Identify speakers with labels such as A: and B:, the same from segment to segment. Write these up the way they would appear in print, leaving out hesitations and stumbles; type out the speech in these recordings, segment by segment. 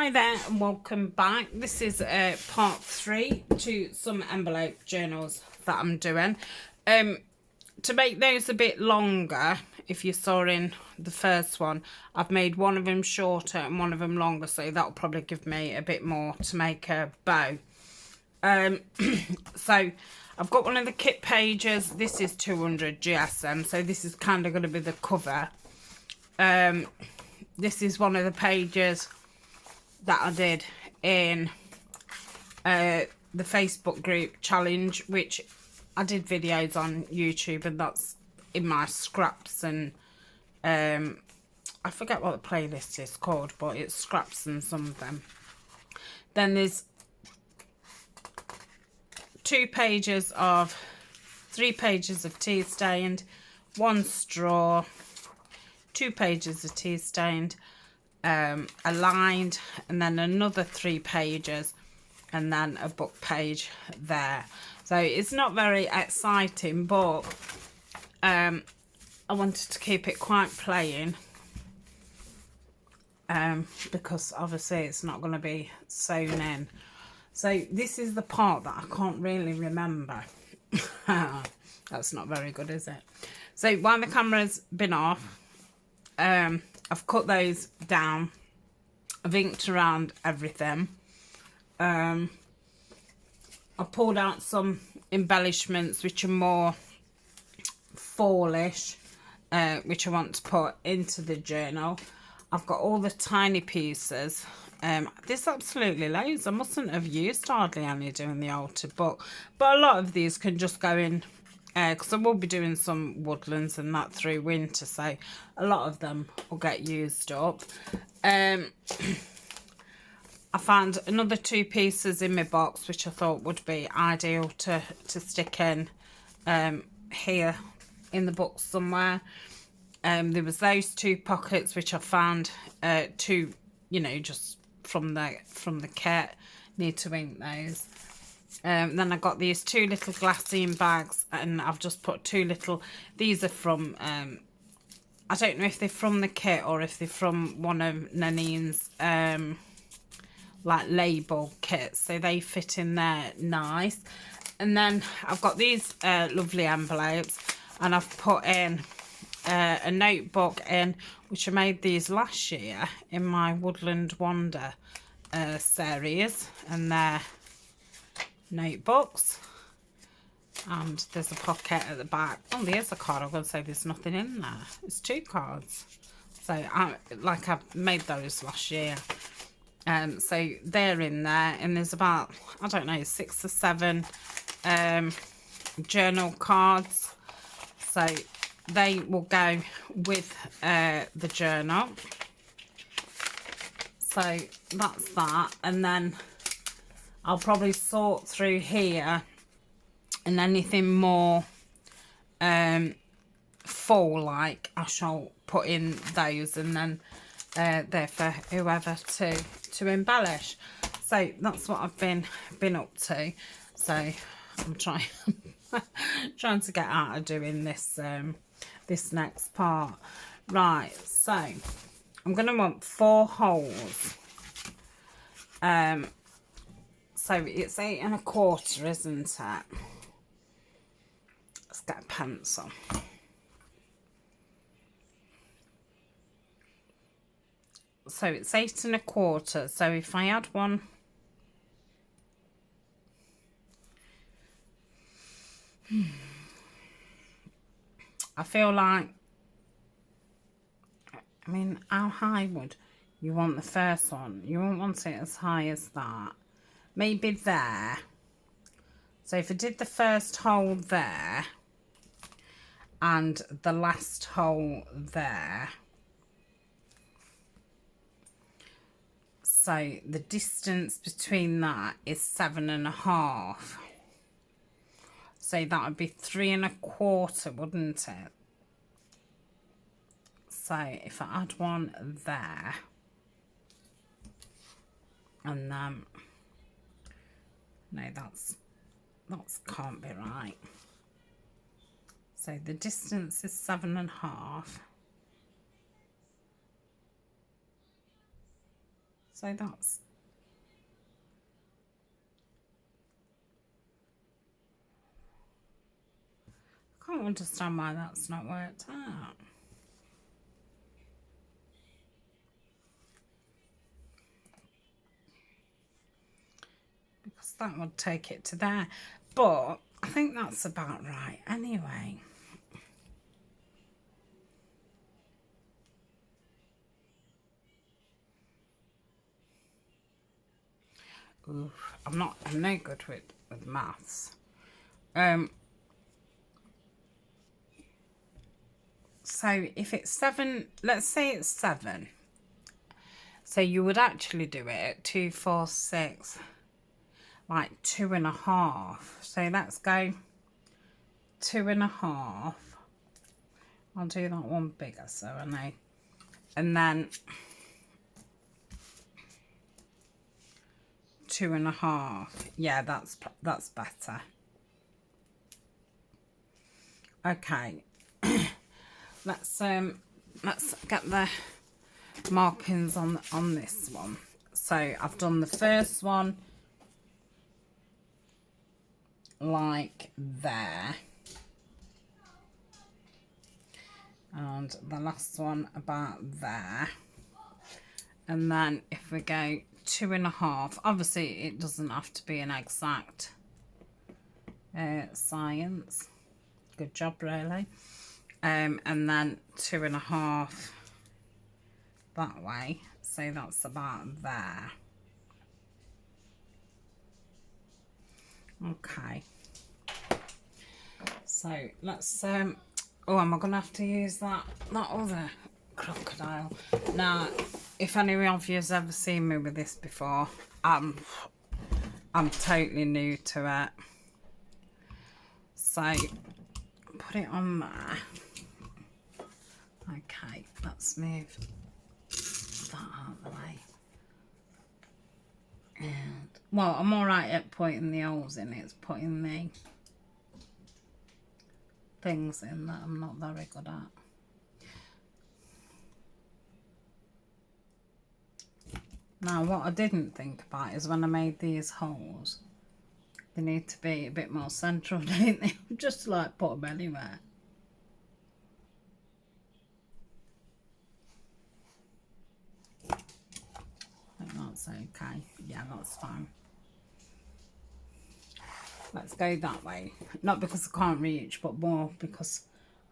A: Hi there and welcome back. This is part 3 to some envelope journals that I'm doing. To make those a bit longer, if you saw in the first one, I've made one of them shorter and one of them longer, so that'll probably give me a bit more to make a bow. So I've got one of the kit pages. This is 200 GSM, so this is kind of going to be the cover. This is one of the pages that I did in the Facebook group challenge, which I did videos on YouTube, and that's in my scraps, and I forget what the playlist is called, but it's scraps and something. Then there's 3 pages of tea stained, 1 straw, 2 pages of tea stained, aligned, and then another 3 pages, and then a book page there. So it's not very exciting, but I wanted to keep it quite plain, because obviously it's not going to be sewn in. So this is the part that I can't really remember. That's not very good, is it? So while the camera's been off, I've cut those down. I've inked around everything. I pulled out some embellishments which are more fallish, which I want to put into the journal. I've got all the tiny pieces. There's absolutely loads. I mustn't have used hardly any doing the altar book, but a lot of these can just go in, because I will be doing some woodlands and that through winter, so a lot of them will get used up. I found another 2 pieces in my box which I thought would be ideal to stick in here in the book somewhere. There was those 2 pockets which I found, 2, you know, just from the kit. Need to ink those. Then I got these 2 little glassine bags, and I've just put 2 little, these are from, I don't know if they're from the kit or if they're from one of Nanine's like label kits, so they fit in there nice. And then I've got these lovely envelopes, and I've put in a notebook in, which I made these last year in my Woodland Wander series, and they're notebooks. And there's a pocket at the back. Oh, there's a card. I'm going to say there's nothing in there. It's 2 cards. So I made those last year. So they're in there, and there's about, I don't know, 6 or 7 journal cards. So they will go with the journal. So that's that. And then I'll probably sort through here, and anything more fall like I shall put in those, and then they're for whoever to embellish. So that's what I've been up to. So I'm trying to get out of doing this this next part. Right, so I'm gonna want 4 holes. So it's 8 1/4, isn't it? Let's get a pencil. So it's 8 1/4. So if I add one, I feel like, I mean, how high would you want the first one? You won't want it as high as that. Maybe there. So if I did the first hole there and the last hole there, so the distance between that is 7 1/2. So that would be 3 1/4, wouldn't it? So if I add one there, and then, no, that's can't be right. So the distance is 7 1/2. So that's, I can't understand why that's not worked out. Because that would take it to there. But I think that's about right anyway. Oof, I'm no good with maths. So if it's 7, let's say it's 7. So you would actually do it at 2, 4, 6, like 2.5. So let's go 2.5. I'll do that one bigger so I know. And then 2.5. Yeah, that's better. Okay. let's get the markings on this one. So I've done the first one like there, and the last one about there, and then if we go 2.5, obviously it doesn't have to be an exact science. Good job, really. And then 2.5 that way, so that's about there. Okay, so let's oh, am I gonna have to use that other crocodile now? If any of you has ever seen me with this before, I'm totally new to it. So put it on there. Okay, let's move that out of the way. And well, I'm alright at putting the holes in. It's putting the things in that I'm not very good at. Now what I didn't think about is when I made these holes, they need to be a bit more central, don't they? Just like put them anywhere. I think that's okay. Yeah, that's fine. Let's go that way. Not because I can't reach, but more because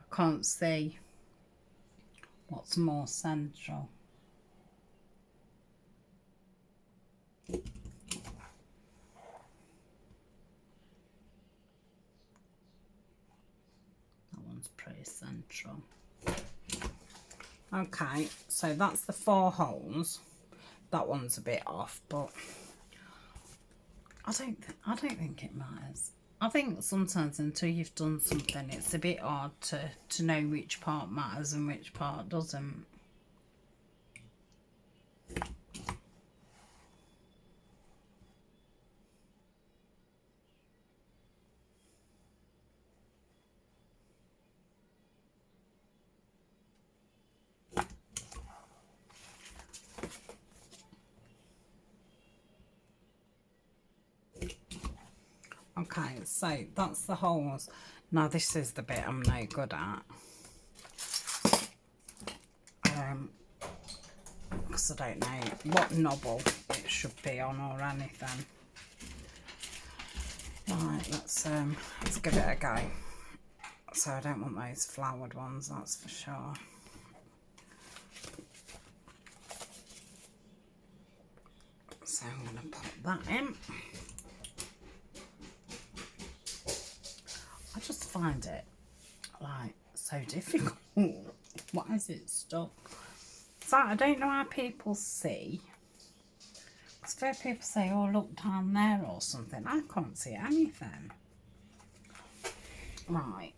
A: I can't see what's more central. That one's pretty central. Okay, so that's the 4 holes. That one's a bit off, but I don't think it matters. I think sometimes until you've done something, it's a bit hard to know which part matters and which part doesn't. Okay, so that's the holes. Now this is the bit I'm no good at. Because I don't know what knobble it should be on or anything. Right, let's give it a go. So I don't want those flowered ones, that's for sure. So I'm going to put that in. I just find it like so difficult. Why is it stuck? So I don't know how people see. Because fair people say, oh, look down there or something. I can't see anything. Right.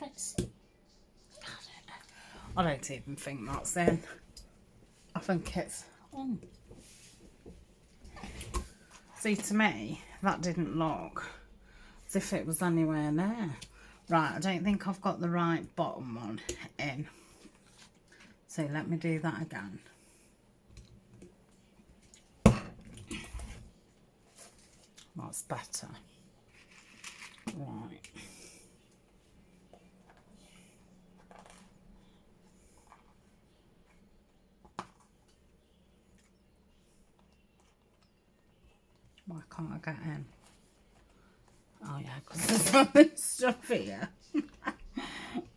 A: Let's see. I don't even think that's in. I think it's... Oh. See, to me, that didn't look as if it was anywhere near. Right, I don't think I've got the right bottom one in. So let me do that again. That's better. Right. Why can't I get in? Oh yeah, because there's all this stuff here.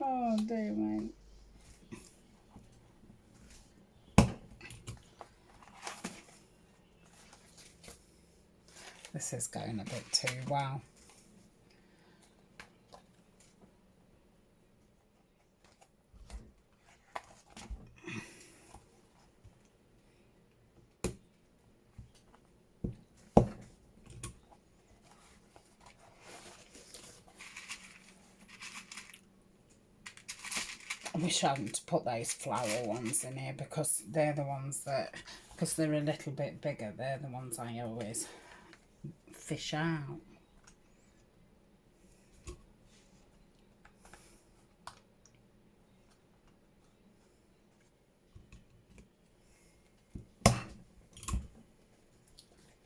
A: Oh dear me. This is going a bit too well. I wish I hadn't put those flower ones in here because they're the ones that, because they're a little bit bigger, they're the ones I always fish out.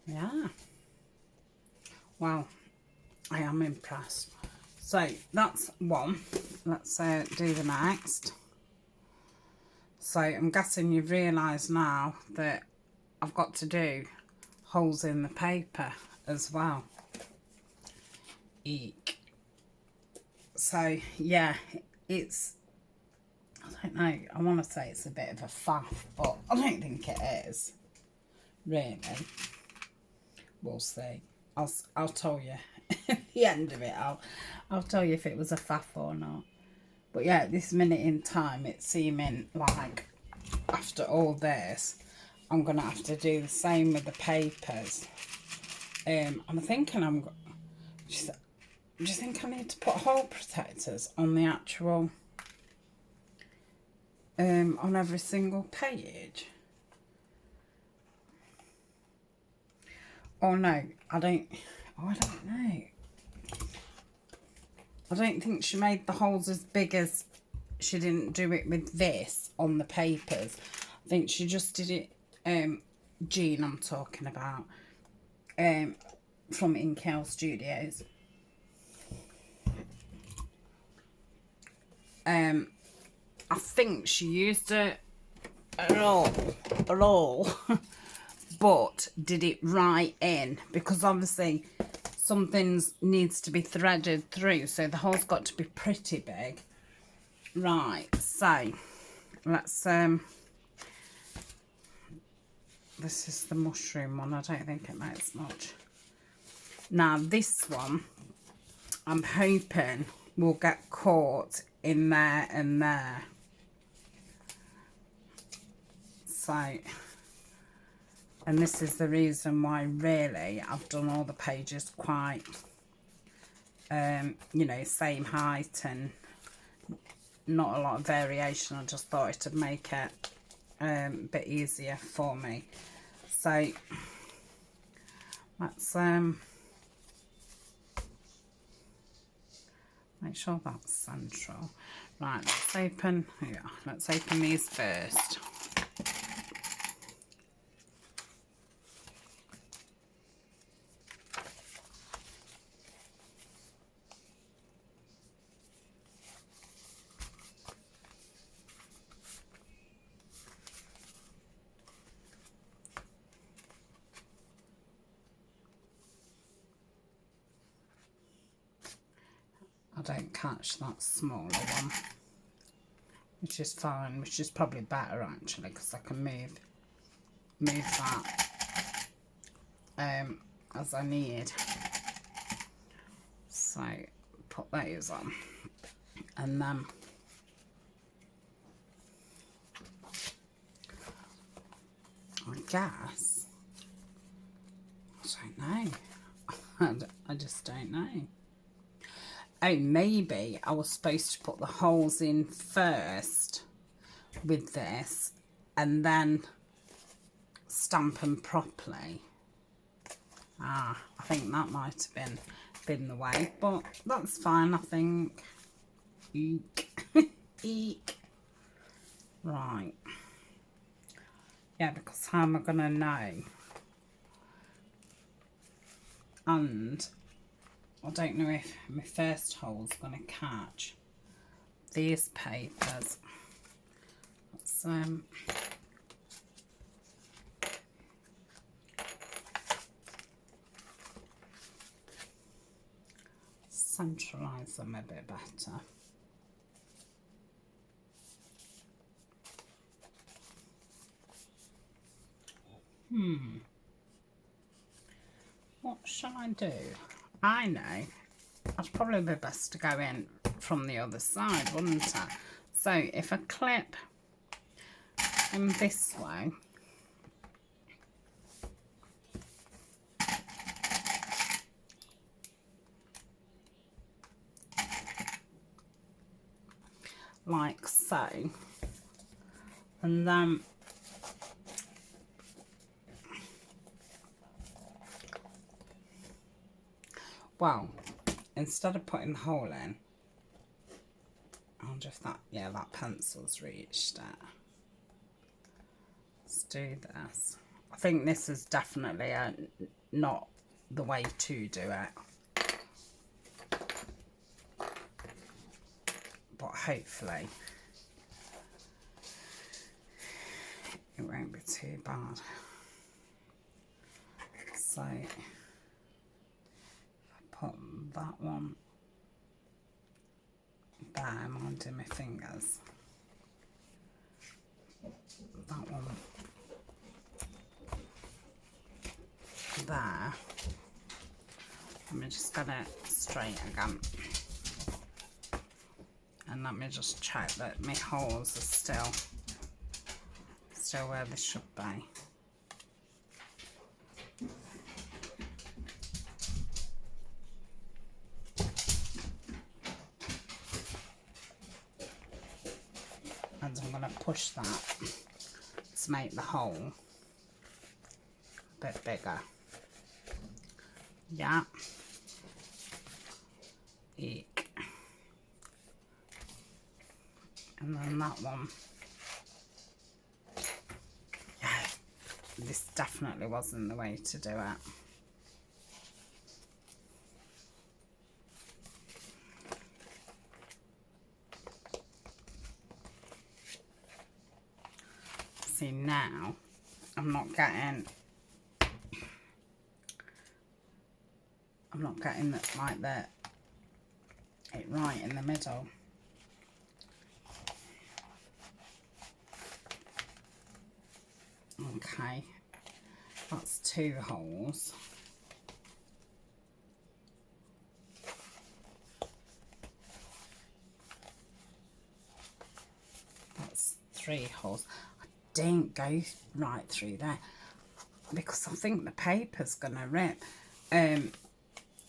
A: Yeah. Wow. I am impressed. So that's one. Let's do the next. So I'm guessing you've realised now that I've got to do holes in the paper as well. Eek. So yeah, it's, I don't know, I want to say it's a bit of a faff, but I don't think it is. Really. We'll see. I'll tell you at the end of it. I'll tell you if it was a faff or not. But yeah, at this minute in time, it's seeming like after all this, I'm gonna have to do the same with the papers. I'm thinking do you think I need to put hole protectors on the actual on every single page? Oh no, I don't know. I don't think she made the holes as big as she didn't do it with this on the papers. I think she just did it, Jean I'm talking about, from Inkel Studios. I think she used a roll, but did it right in, because obviously something needs to be threaded through, so the hole's got to be pretty big. Right, so let's this is the mushroom one. I don't think it makes much. Now this one I'm hoping will get caught in there and there. So, and this is the reason why really I've done all the pages quite you know, same height and not a lot of variation. I just thought it would make it a bit easier for me. So let's make sure that's central. Right, let's open these first. I don't catch that smaller one, which is fine, which is probably better actually, because I can move that as I need. So put those on, and then I guess, I don't know. I just don't know. Oh, maybe I was supposed to put the holes in first with this and then stamp them properly. I think that might have been the way, but that's fine, I think. Eek. Eek. Right. Yeah, because how am I going to know? And I don't know if my first hole's going to catch these papers. Let's centralise them a bit better. What shall I do? I know. I'd probably be best to go in from the other side, wouldn't I? So if I clip them this way, like so, and then well, instead of putting the hole in, I'll just that pencil's reached it. Let's do this. I think this is definitely not the way to do it, but hopefully it won't be too bad. So put that one there, minding my fingers. That one there. Let me just get it straight again. And let me just check that my holes are still where they should be. And I'm going to push that to make the hole a bit bigger. Yeah. Eek. And then that one. Yeah, this definitely wasn't the way to do it. See, now I'm not getting it right in the middle. Okay, that's 2 holes. That's 3 holes. I didn't go right through there because I think the paper's gonna rip.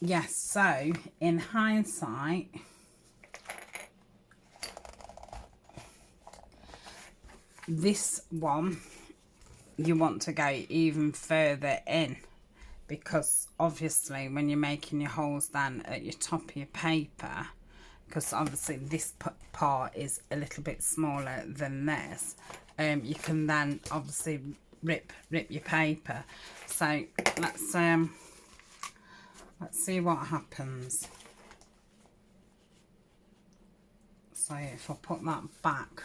A: Yes, so in hindsight, this one you want to go even further in, because obviously when you're making your holes then at your top of your paper, because obviously this part is a little bit smaller than this, you can then obviously rip your paper. So let's see what happens. So if I put that back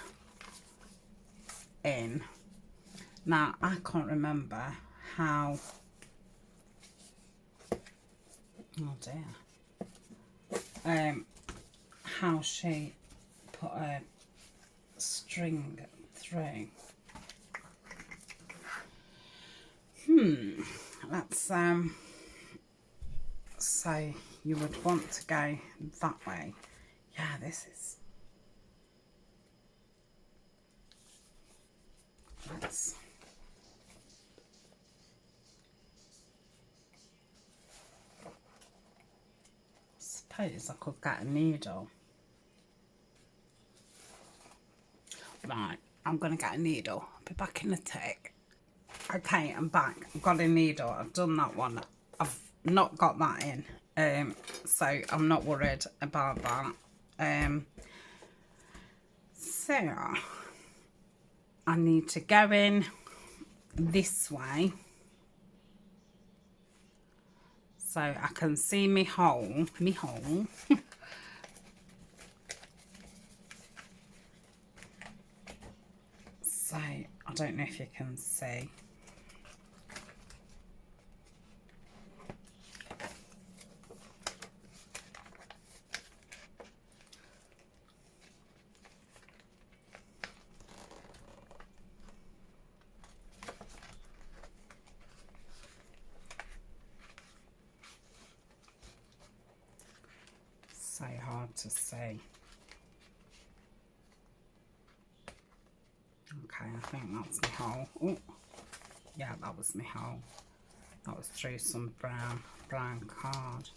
A: in, now I can't remember how, oh dear, how she put a string through. Let's so you would want to go that way. Yeah, this is, let's, suppose I could get a needle. Right, I'm gonna get a needle. I'll be back in a tick. Okay, I'm back. I've got a needle. I've done that one. I've not got that in, so I'm not worried about that. So I need to go in this way so I can see me hole. So I don't know if you can see. So hard to see. Okay, I think that's my hole. Oh, yeah, that was my hole. That was through some brown card.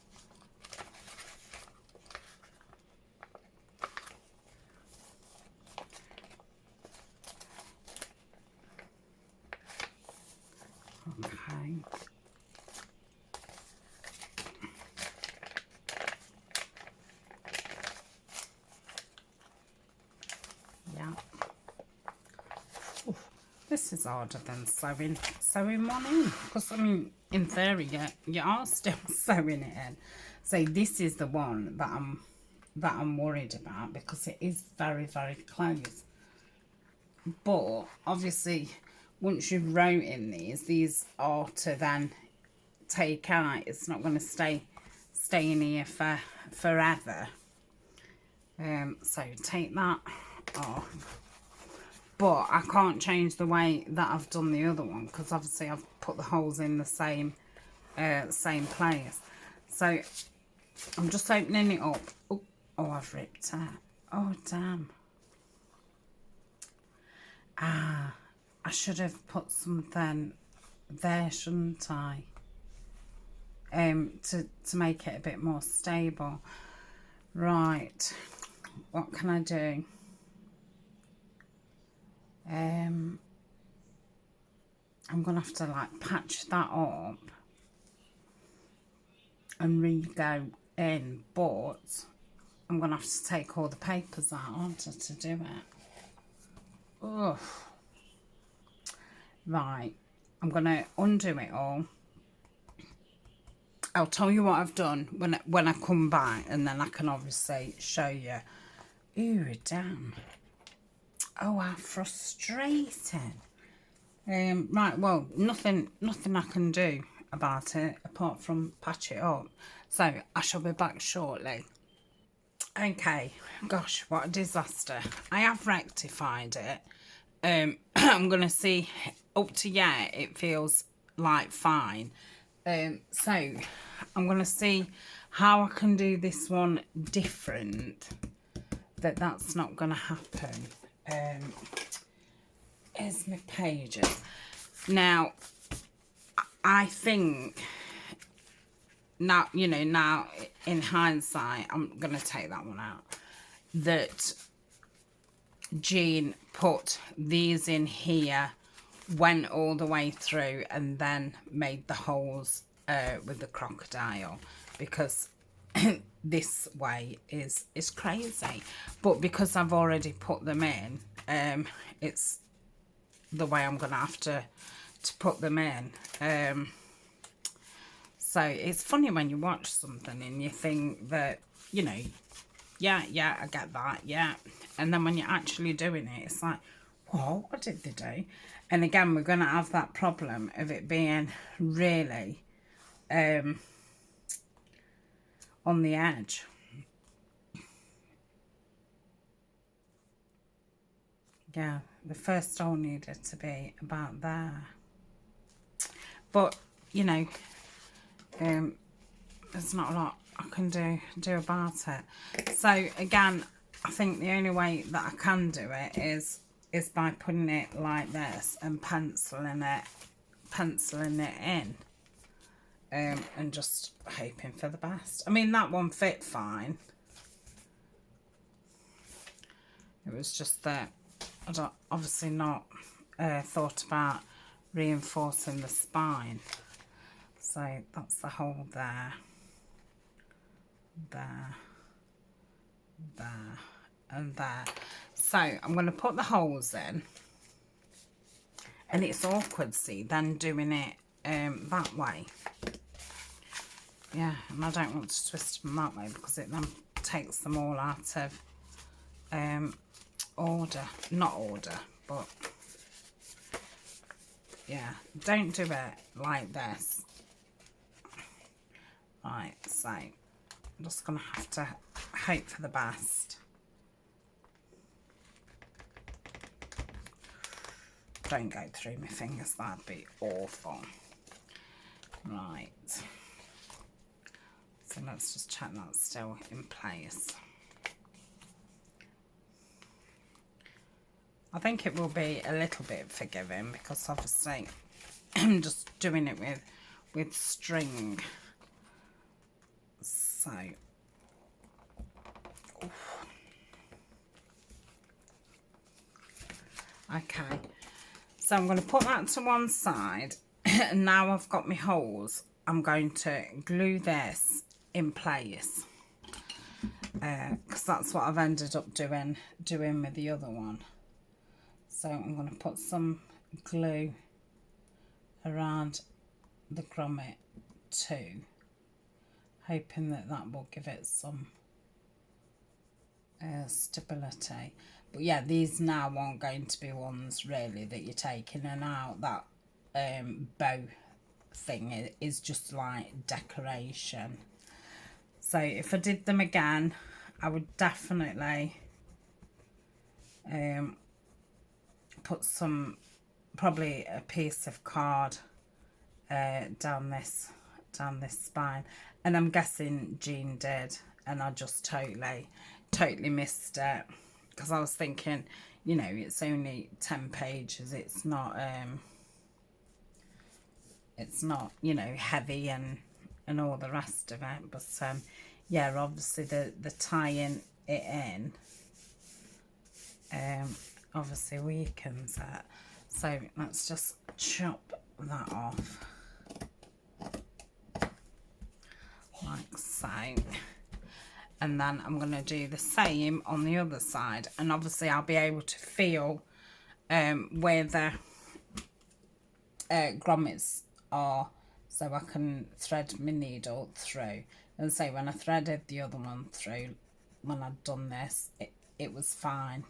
A: Okay. Yeah. Oof, this is harder than sewing one in, because I mean, in theory, you are still sewing it in. So this is the one that I'm worried about, because it is very, very close. But obviously, once you've wrote in these are to then take out. It's not going to stay in here for forever. So take that off. But I can't change the way that I've done the other one, because obviously I've put the holes in the same place. So I'm just opening it up. Oh, I've ripped it. Oh, damn. I should have put something there, shouldn't I? To make it a bit more stable. Right. What can I do? I'm gonna have to like patch that up and re-go in, but I'm gonna have to take all the papers out, aren't I, to do it? Oh, right. I'm gonna undo it all. I'll tell you what I've done when I come back, and then I can obviously show you. Ooh, damn. Oh, how frustrating. Right, well, nothing I can do about it apart from patch it up. So I shall be back shortly. Okay, gosh, what a disaster. I have rectified it. I'm gonna see, up to yeah, it feels like fine. So I'm gonna see how I can do this one different, that's not gonna happen. Here's my pages. Now I think now, now in hindsight, I'm gonna take that one out, that Jean put these in here, went all the way through, and then made the holes with the crocodile, because this way is crazy. But because I've already put them in, it's the way I'm gonna have to put them in. So it's funny when you watch something and you think that, yeah, I get that, yeah. And then when you're actually doing it, it's like, what did they do? And again, we're going to have that problem of it being really on the edge. Yeah, the first hole needed to be about there. But, there's not a lot I can do about it. So again, I think the only way that I can do it is by putting it like this and penciling it in, and just hoping for the best. I mean, that one fit fine. It was just that I'd obviously not thought about reinforcing the spine. So that's the hole there, and there. So I'm going to put the holes in, and it's awkward, see, then doing it that way. Yeah, and I don't want to twist them that way because it then takes them all out of order. Not order, but yeah, don't do it like this. Right, so I'm just going to have to hope for the best. Don't go through my fingers, that'd be awful. Right. So let's just check that's still in place. I think it will be a little bit forgiving because obviously I'm just doing it with string. So, oof. Okay, so I'm going to put that to one side, and now I've got my holes, I'm going to glue this in place because that's what I've ended up doing with the other one. So I'm going to put some glue around the grommet too, hoping that that will give it some stability. But yeah, these now aren't going to be ones really that you're taking and out. That bow thing is just like decoration. So if I did them again, I would definitely put some, probably a piece of card down this spine, and I'm guessing Jean did, and I just totally missed it because I was thinking, you know, it's only 10 pages, it's not you know, heavy and all the rest of it. But yeah, obviously the tying it in obviously weakens it. So let's just chop that off like so, and then I'm going to do the same on the other side, and obviously I'll be able to feel where the grommets are, so I can thread my needle through. And say when I threaded the other one through, when I'd done this, it was fine.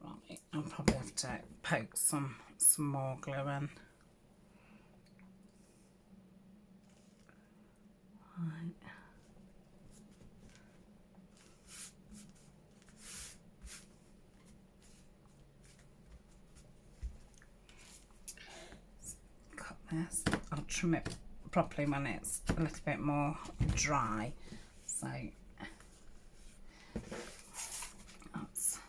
A: Right, I'll probably have to poke some more glue in. Right. Cut this. I'll trim it properly when it's a little bit more dry. So that's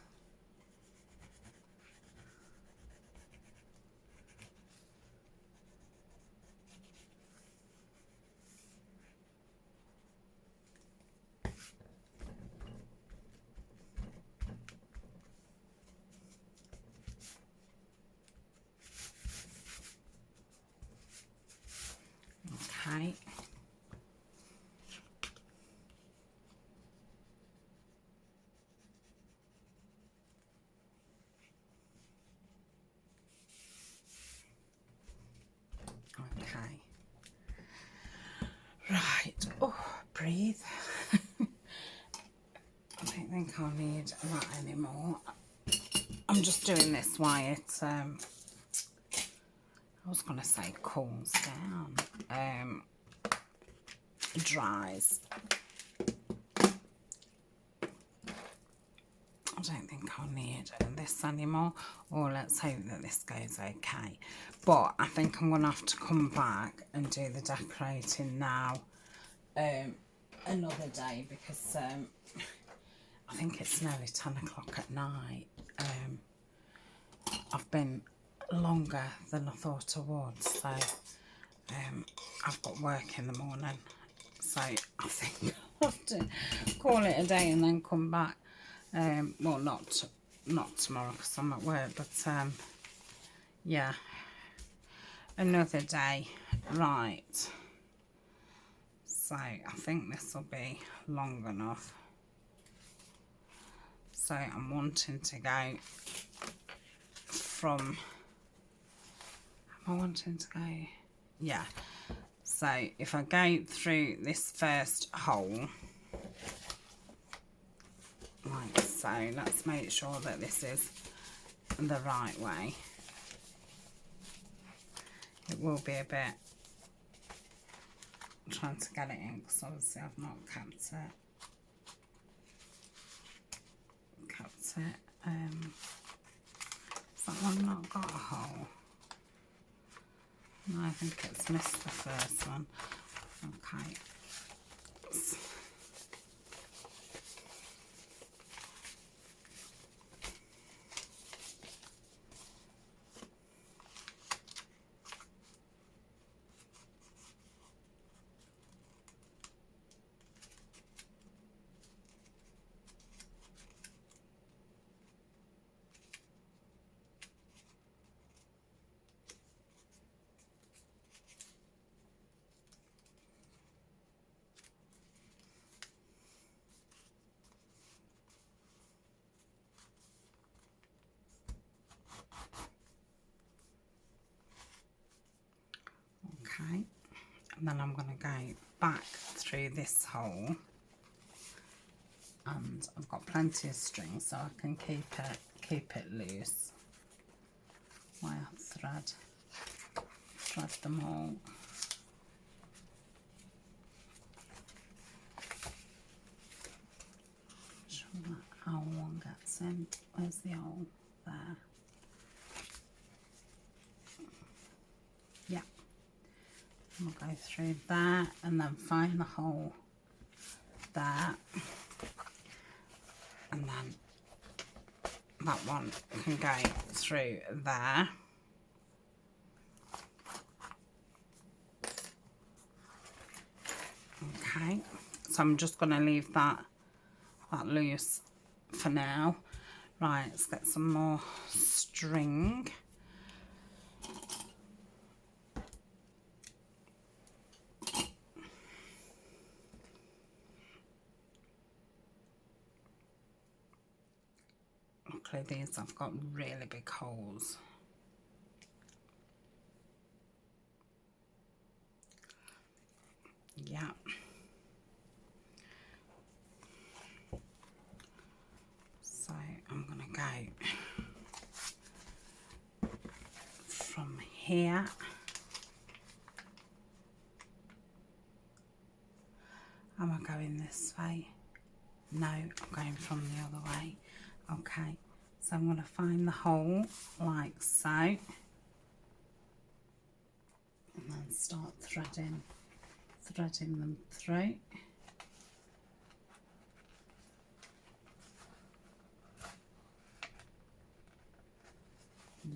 A: okay. Okay. Right. Oh, breathe. I don't think I'll need that anymore. I'm just doing this while it I was going to say cools down, dries. I don't think I'll need this anymore, or let's hope that this goes okay. But I think I'm going to have to come back and do the decorating now another day, because I think it's nearly 10 o'clock at night. I've been longer than I thought I would, so I I've got work in the morning, so I think I'll have to call it a day and then come back. Well, not tomorrow because I'm at work, but yeah, another day. Right, so I think this will be long enough. So I'm wanting to go from, am I wanting to go, yeah, so if I go through this first hole, like so, let's make sure that this is the right way. It will be a bit trying to get it in because obviously I've not kept it. Has that one not got a hole? No, I think it's missed the first one. Okay. Okay, and then I'm going to go back through this hole, and I've got plenty of string so I can keep it loose while I thread them all. Make sure that owl one gets in. Where's the owl? There. Yeah. We'll go through there and then find the hole there, and then that one can go through there. Okay, so I'm just going to leave that loose for now. Right, let's get some more string. Luckily these have got really big holes. Yeah. So I'm going to go from here. Am I going this way? No, I'm going from the other way. Okay, so I'm going to find the hole like so, and then start threading them through.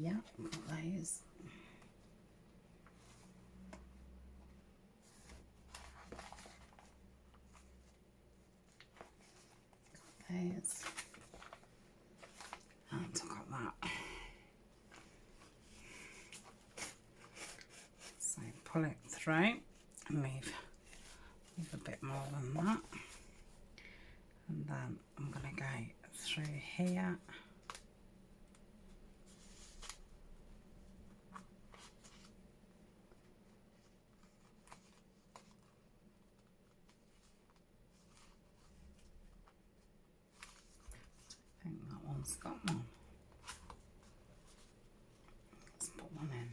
A: Yeah, got those. There's, and I got that. So pull it through and leave a bit more than that, and then I'm going to go through here. I think that one's got one. Let's put one in.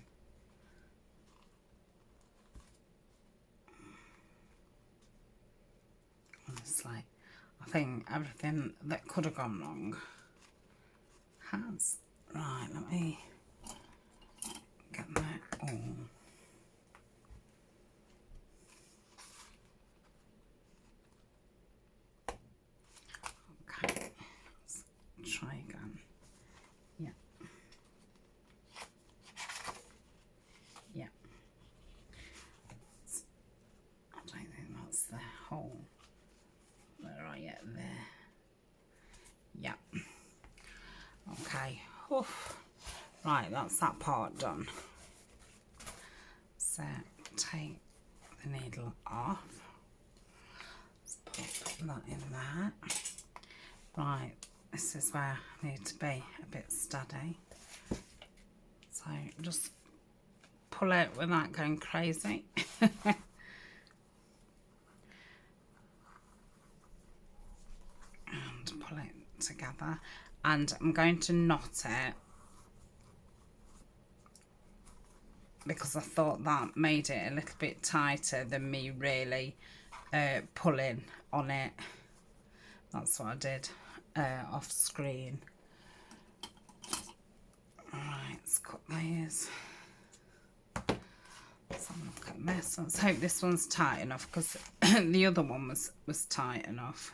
A: Honestly, I think everything that could have gone wrong has. Right, let me get that all. Okay, let's try again. Yeah. Yeah. Oof. Right, that's that part done. So take the needle off. Let's put that in there. Right, this is where I need to be a bit steady. So just pull it without going crazy. And pull it together. And I'm going to knot it because I thought that made it a little bit tighter than me really pulling on it. That's what I did off screen. Alright, let's cut these. Let's have a look at this. Let's hope this one's tight enough because the other one was tight enough.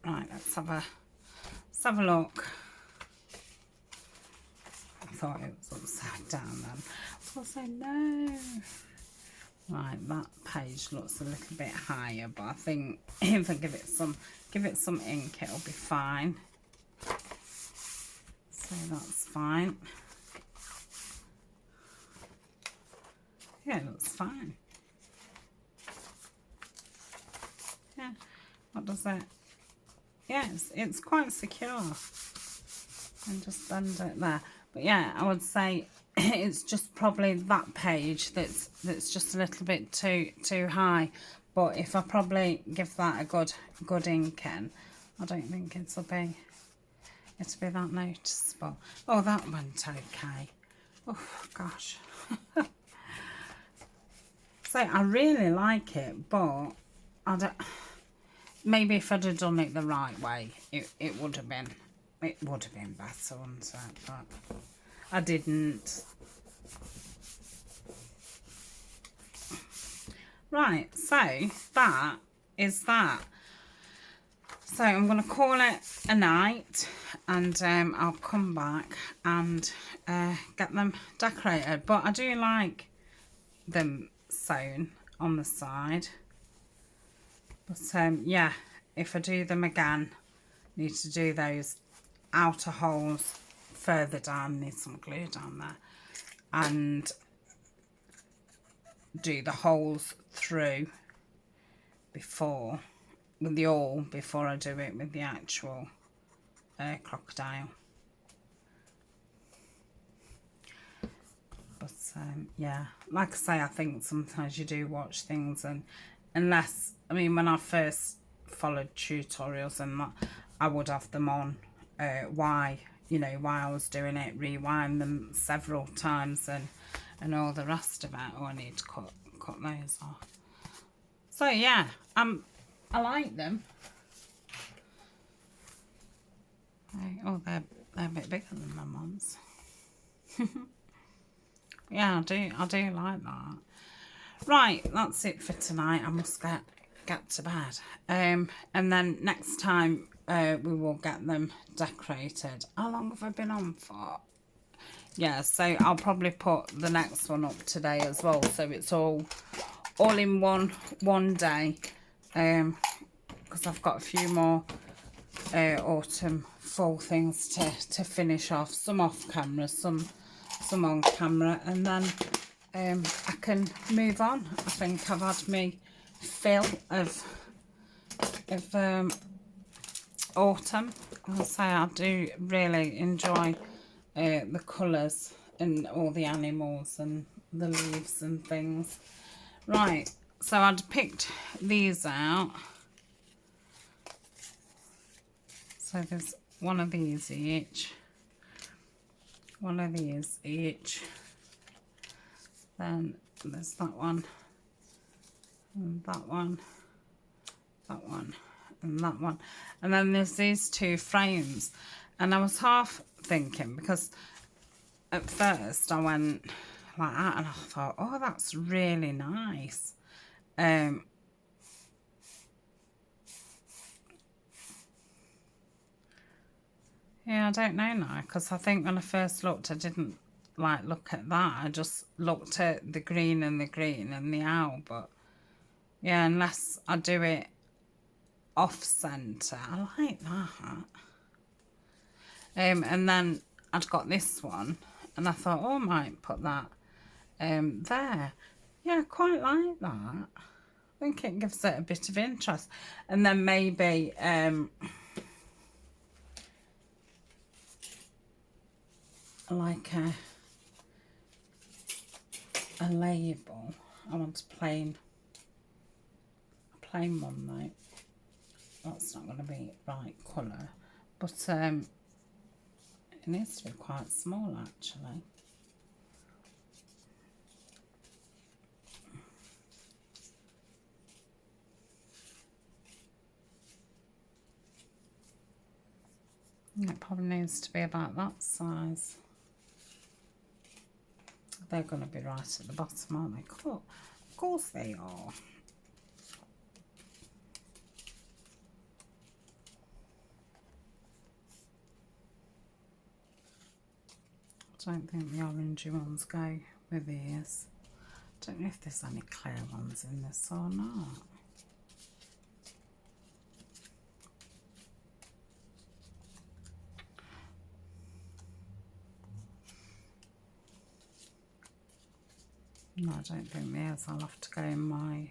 A: Right, let's have a look. I thought it was upside down then. I was like, no. Right, that page looks a little bit higher, but I think if I give it some ink, it'll be fine. So that's fine. Yeah, it looks fine. Yeah, what does it? Yeah, it's quite secure. And just bend it there. But yeah, I would say it's just probably that page that's just a little bit too high. But if I probably give that a good ink in, I don't think it'll be that noticeable. Oh, that went okay. Oh gosh. So I really like it, but I don't. Maybe if I'd have done it the right way, it would have been better, wouldn't it? But I didn't. Right, so that is that. So I'm going to call it a night, and I'll come back and get them decorated. But I do like them sewn on the side. But yeah, if I do them again, need to do those outer holes further down, need some glue down there, and do the holes through before with the awl before I do it with the actual crocodile. But yeah, like I say, I think sometimes you do watch things, and unless, I mean, when I first followed tutorials and that, I would have them on while I was doing it, rewind them several times and all the rest of it. Oh, I need to cut those off. So yeah, I like them. Oh, they're a bit bigger than my mum's. Yeah, I do like that. Right, that's it for tonight. I must get to bed. And then next time we will get them decorated. How long have I been on for? Yeah, so I'll probably put the next one up today as well, so it's all in one day. Because I've got a few more autumn fall things to finish off. Some off camera, some on camera, and then I can move on. I think I've had me fill of autumn. I'll say I do really enjoy the colours and all the animals and the leaves and things. Right, so I'd picked these out. So there's one of these each. One of these each. Then there's that one, and that one, that one, and that one. And then there's these two frames. And I was half thinking, because at first I went like that and I thought, oh, that's really nice. Yeah, I don't know now, because I think when I first looked I didn't like look at that. I just looked at the green and the owl. But yeah, unless I do it off centre, I like that. And then I'd got this one and I thought, oh, I might put that there. Yeah, I quite like that. I think it gives it a bit of interest. And then maybe like a label. I want a plain one though. That's not going to be right colour, but it needs to be quite small actually. It probably needs to be about that size. They're going to be right at the bottom, aren't they? Cool. Of course they are. I don't think the orangey ones go with these. I don't know if there's any clear ones in this or not. No, I don't think there is. I'll have to go in my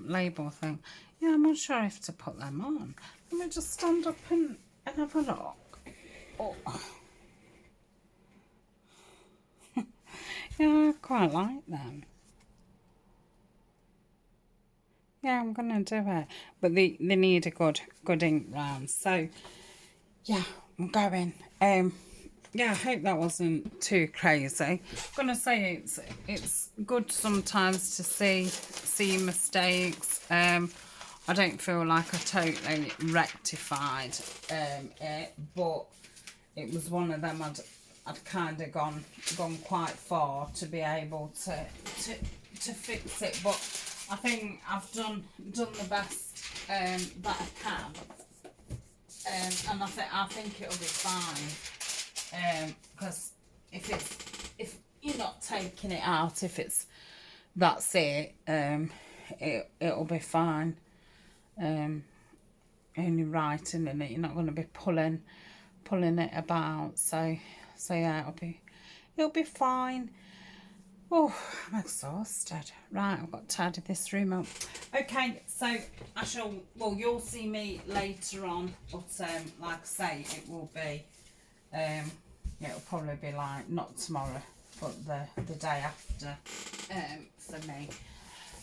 A: label thing. Yeah, I'm not sure if to put them on. Let me just stand up and have a look. Oh. Yeah, I quite like them. Yeah, I'm gonna do it, but they need a good ink round. So yeah, I'm going. Yeah, I hope that wasn't too crazy. I'm gonna say it's good sometimes to see mistakes. I don't feel like I totally rectified it, but it was one of them I'd kind of gone quite far to be able to fix it. But I think I've done the best that I can, and I think it'll be fine. Because if you're not taking it out, if that's it, it'll be fine. Only writing in it, you're not going to be pulling it about. So yeah, it'll be fine. Oh, I'm exhausted. Right, I've got to tidy this room up. Okay, so you'll see me later on, but like I say, it will be it'll probably be like not tomorrow, but the day after for me.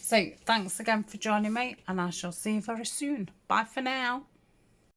A: So thanks again for joining me, and I shall see you very soon. Bye for now.